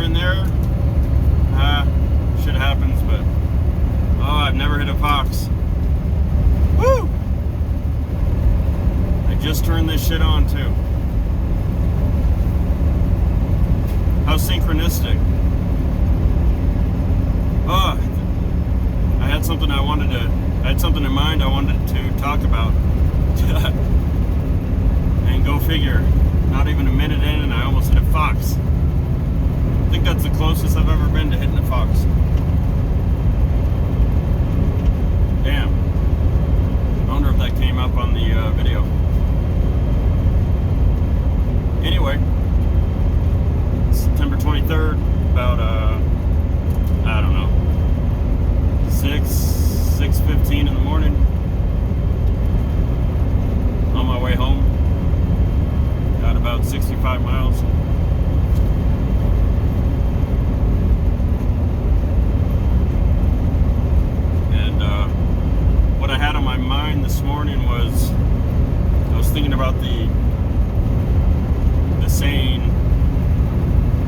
and there. Shit happens, but I've never hit a fox. Woo! I just turned this shit on too. How synchronistic. I had something in mind I wanted to talk about. And go figure, not even a minute in and I almost hit a fox. I think that's the closest I've ever been to hitting a fox. Damn. I wonder if that came up on the video. Anyway, September 23rd, about, I don't know, 6:15 in the morning. On my way home. Got about 65 miles. And what I had on my mind this morning was, I was thinking about the saying,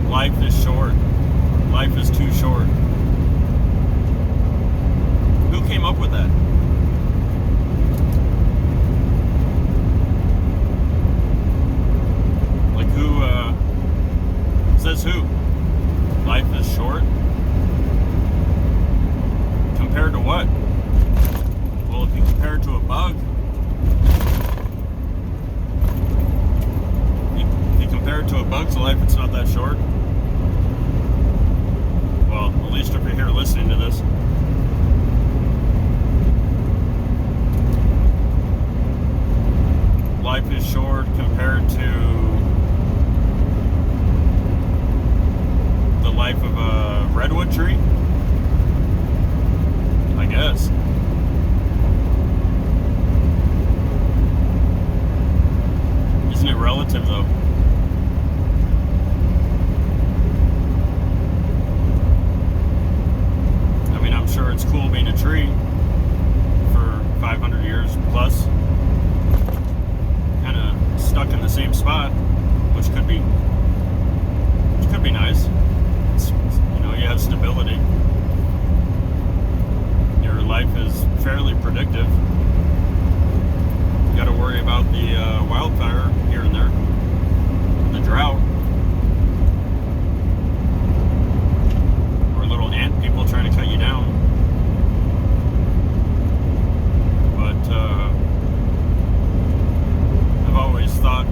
life is short, life is too short. Who came up with that? Like who says who? Life is short? Compared to what? Well, if you compare it to a bug, compared to a bug's life, it's not that short. Well, at least if you're here listening to this. Life is short compared to the life of a redwood tree, I guess. Isn't it relative though? Sure, it's cool being a tree for 500 years plus, kind of stuck in the same spot, which could be nice. It's, you have stability. Your life is fairly predictive. You got to worry about the wildfire here and there, the drought, or little ant people trying to cut you down. I've always thought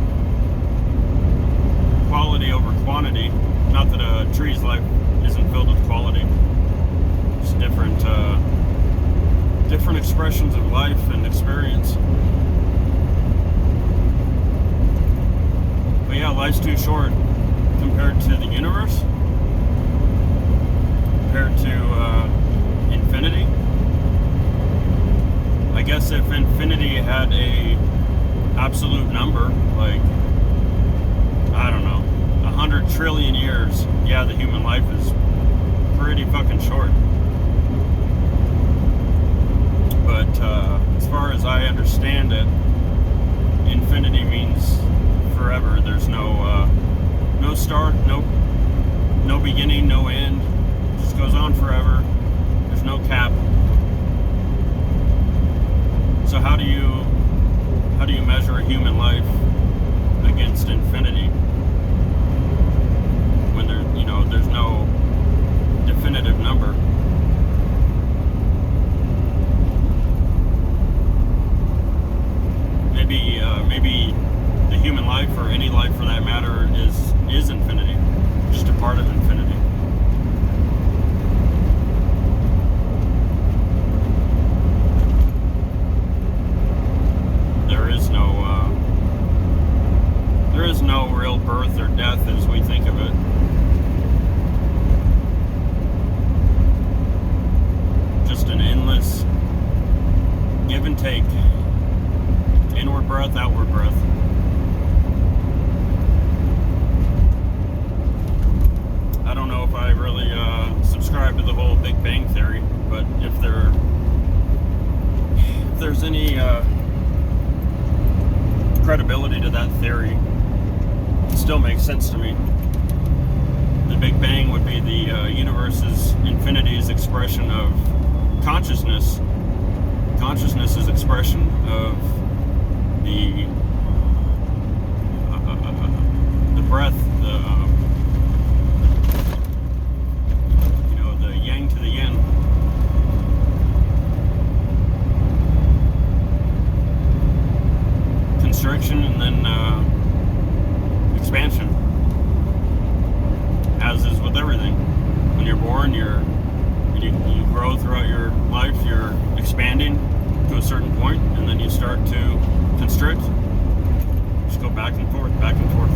quality over quantity. Not that a tree's life isn't filled with quality. It's different expressions of life and experience. But yeah, life's too short compared to the universe, compared to infinity. I guess if infinity had a absolute number, like, I don't know, 100 trillion years, yeah, the human life is pretty fucking short. But as far as I understand it, infinity means forever. There's no start, no beginning, no end. It just goes on forever. There's no cap. So how do you measure a human life against infinity when there's no definitive number? Maybe the human life, or any life for that matter, is infinity, just a part of infinity. There is no real birth or death as we think of it. Just an endless give and take. Inward breath, outward breath. I don't know if I really subscribe to the whole Big Bang Theory, but if there's any credibility to that theory, it still makes sense to me. The Big Bang would be the universe's infinity's expression of consciousness. Consciousness is expression of the breath, the yang to the yin. Constriction and then expansion. As is with everything. When you're born, you grow throughout your life, you're expanding to a certain point, and then you start to constrict. Just go back and forth, back and forth.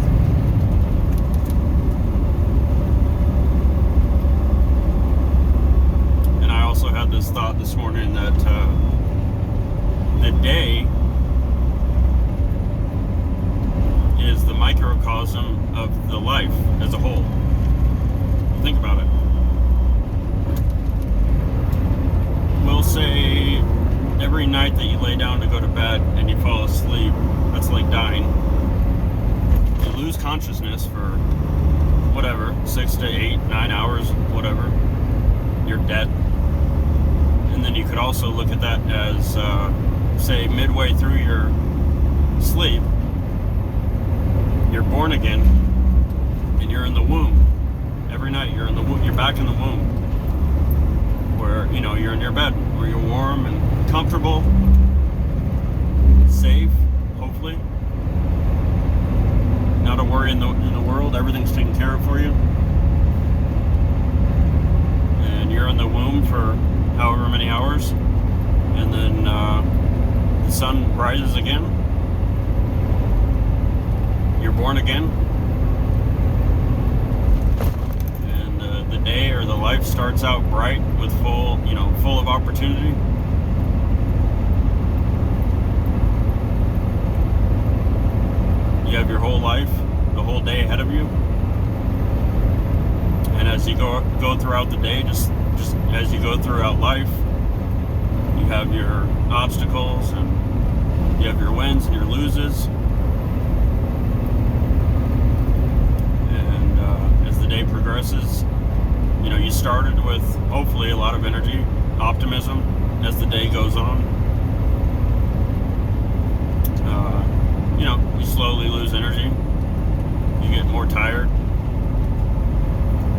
And I also had this thought this morning that the day is the microcosm of the life as a whole. Think about it. We'll say every night that you lay down to go to bed and you fall asleep, that's like dying. You lose consciousness for whatever, 6 to 8, 9 hours, whatever. You're dead. And then you could also look at that as, say, midway through your sleep, you're born again, and you're in the womb. Every night you're in the womb. You're back in the womb, where you're in your bed, where you're warm and comfortable, safe, hopefully. Not a worry in the world. Everything's taken care of for you, and you're in the womb for however many hours, and then the sun rises again. You're born again, and the day or the life starts out bright with full of opportunity. You have your whole life, the whole day ahead of you, and as you go throughout the day, just as you go throughout life, you have your obstacles and you have your wins and your loses. Day progresses, you started with hopefully a lot of energy, optimism as the day goes on. You slowly lose energy, you get more tired.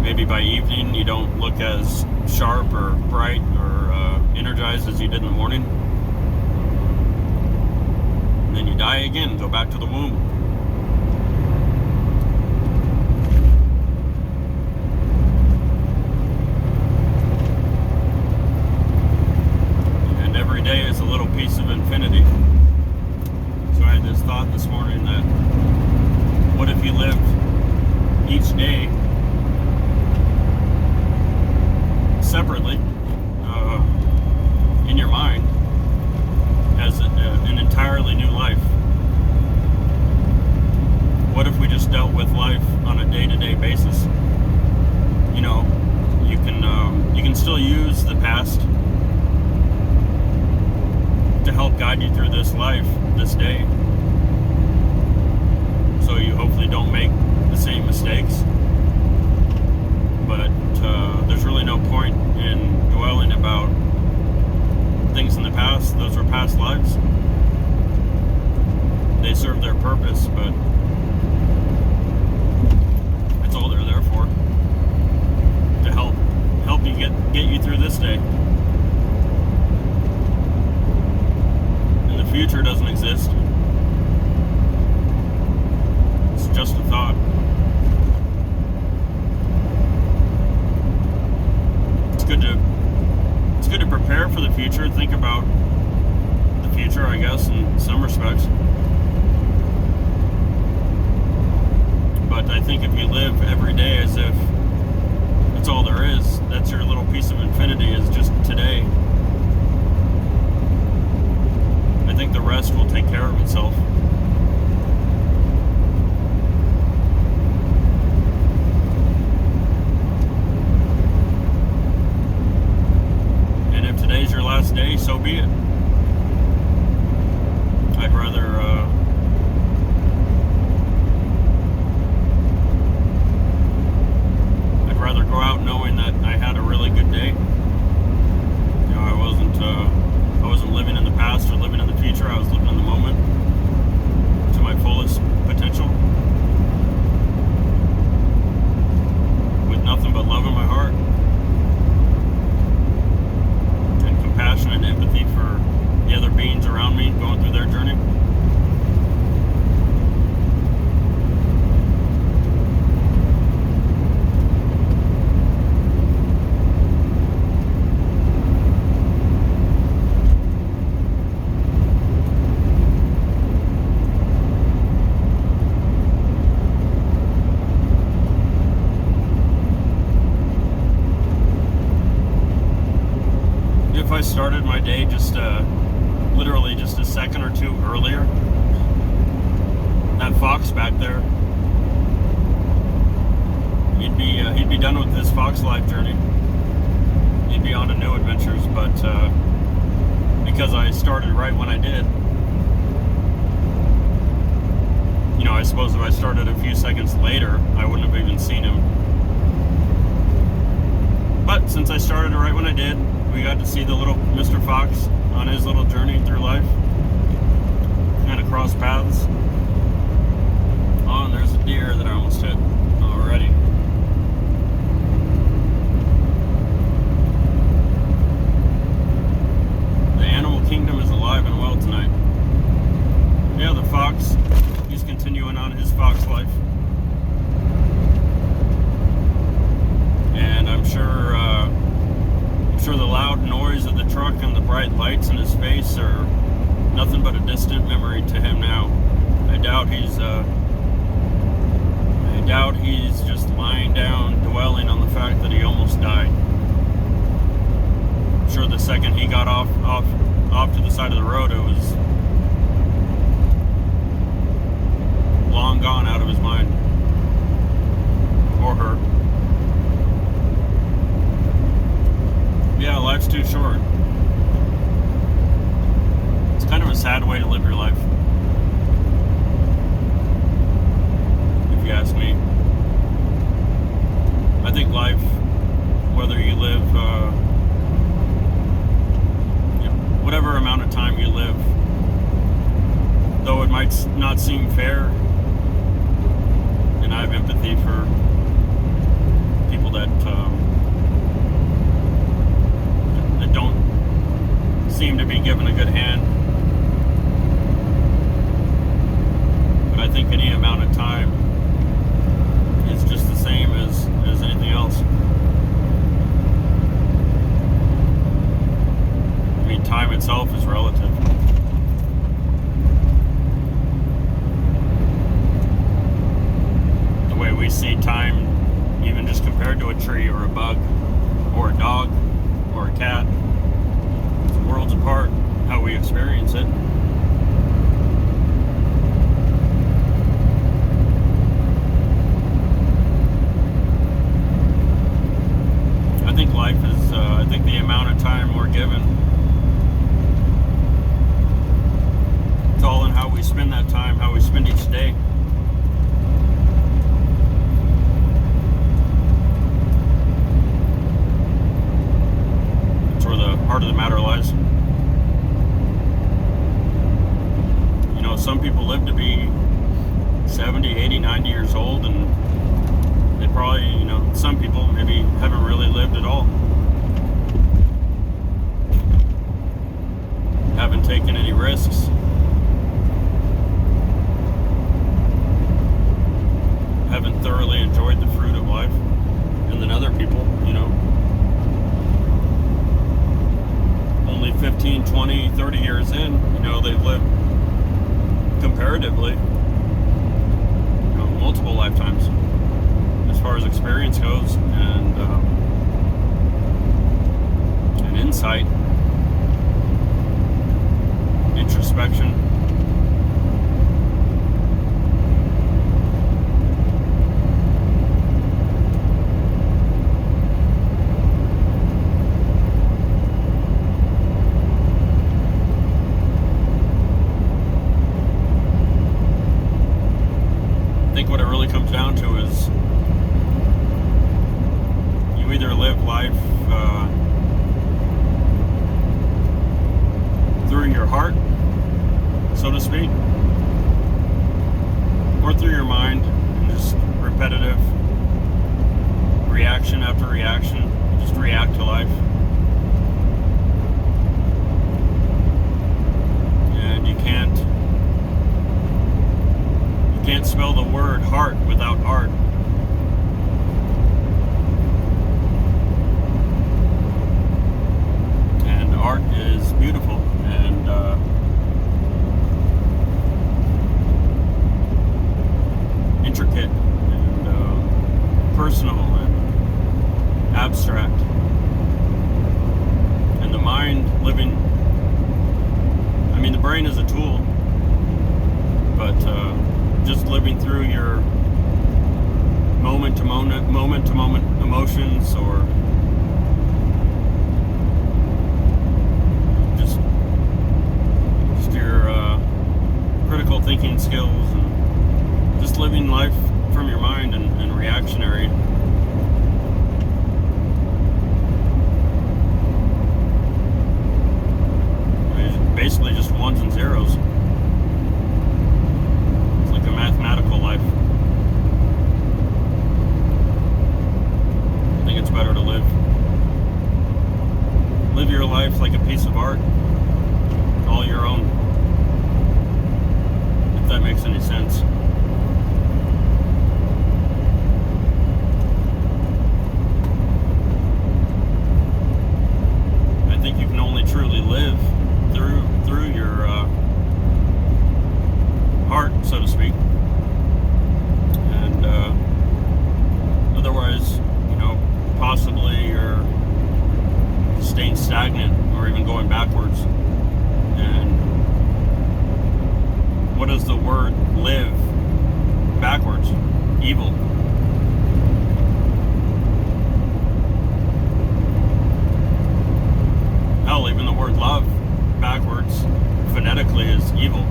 Maybe by evening you don't look as sharp or bright or energized as you did in the morning. And then you die again, go back to the womb. Day is a little piece of infinity. So I had this thought this morning that what if you lived each day separately in your mind as an entirely new life? What if we just dealt with life on a day-to-day basis? You can still use the past to help guide you through this life, this day, so you hopefully don't make the same mistakes. But there's really no point in dwelling about things in the past. Those were past lives. They serve their purpose, but that's all they're there for, to help you get you through this day. Future doesn't exist. It's just a thought. It's good to prepare for the future, think about the future, I guess, in some respects. But I think if you live every day as if that's all there is, that's your little piece of infinity, is just today, I think the rest will take care of itself. And if today's your last day, so be it. I'd rather go out knowing that I had a really good day. You know, I wasn't living in the past or living in the future. I was living in the moment to my fullest potential, with nothing but love in my heart and compassion and empathy for the other beings around me going through their journey. If I started my day just literally just a second or two earlier, that fox back there, he'd be done with his fox life journey. He'd be on to new adventures, but because I started right when I did, you know, I suppose if I started a few seconds later, I wouldn't have even seen him. But since I started right when I did, we got to see the little Mr. Fox on his little journey through life. Kind of cross paths. Oh, and there's a deer that I almost hit already. The animal kingdom is alive and well tonight. Yeah, the fox, he's continuing on his fox life. And I'm sure the loud noise of the truck and the bright lights in his face are nothing but a distant memory to him now. I doubt he's just lying down, dwelling on the fact that he almost died. I'm sure the second he got off to the side of the road, it was long gone out of his mind. Or her. Yeah, life's too short. It's kind of a sad way to live your life, if you ask me. I think life, whether you live, whatever amount of time you live, though it might not seem fair, and I have empathy for people that don't seem to be given a good hand. But I think any amount of time is just the same as anything else. I mean, time itself is relative. The way we see time, even just compared to a tree or a bug or a dog or a cat, it's worlds apart how we experience it. I think life is, I think the amount of time we're given, it's all in how we spend that time, how we spend each day. Heart of the matter lies. You know, some people live to be 70, 80, 90 years old, and they probably, you know, some people maybe haven't really lived at all. Haven't taken any risks. Haven't thoroughly enjoyed the fruit of life. And then other people, you know, only 15, 20, 30 years in, you know, they've lived comparatively, you know, multiple lifetimes as far as experience goes, and insight, introspection. I think what it really comes down to is You either live life through your heart, so to speak, or through your mind, and just repetitive reaction after reaction, just react to life. And you can't spell the word heart without art. And art is beautiful and intricate and personal and abstract. And the mind living, I mean, the brain is a tool, but just living through your moment to moment emotions, or just your critical thinking skills, and just living life from your mind and reactionary. I mean, it's basically just ones and zeros. Mathematical life. I think it's better to live your life like a piece of art, all your own, if that makes any sense. I think you can only truly live through your heart, so to speak. Otherwise, possibly you're staying stagnant or even going backwards. And what does the word live backwards? Evil. Hell, even the word love backwards phonetically is evil.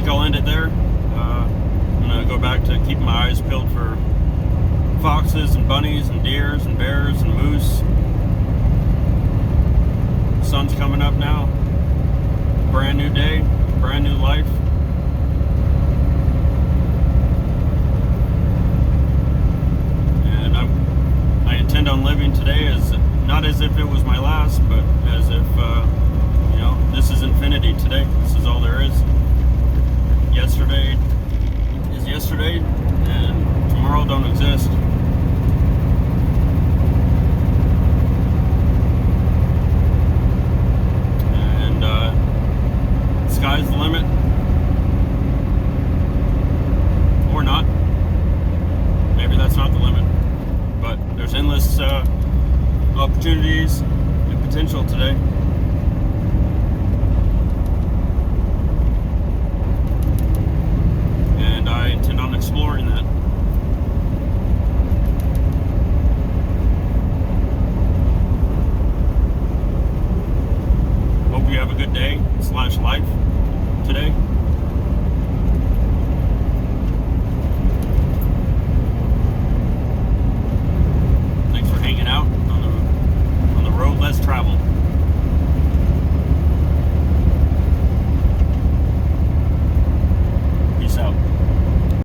I'll end it there. I'm gonna go back to keeping my eyes peeled for foxes and bunnies and deers and bears and moose. The sun's coming up now. Brand new day, brand new life. And I intend on living today as not as if it was my last, but as if this is infinity today. This is all there is. Yesterday is yesterday, and tomorrow don't exist. And sky's the limit, or not. Maybe that's not the limit, but there's endless opportunities and potential today. I intend on exploring that. Hope you have a good day / life.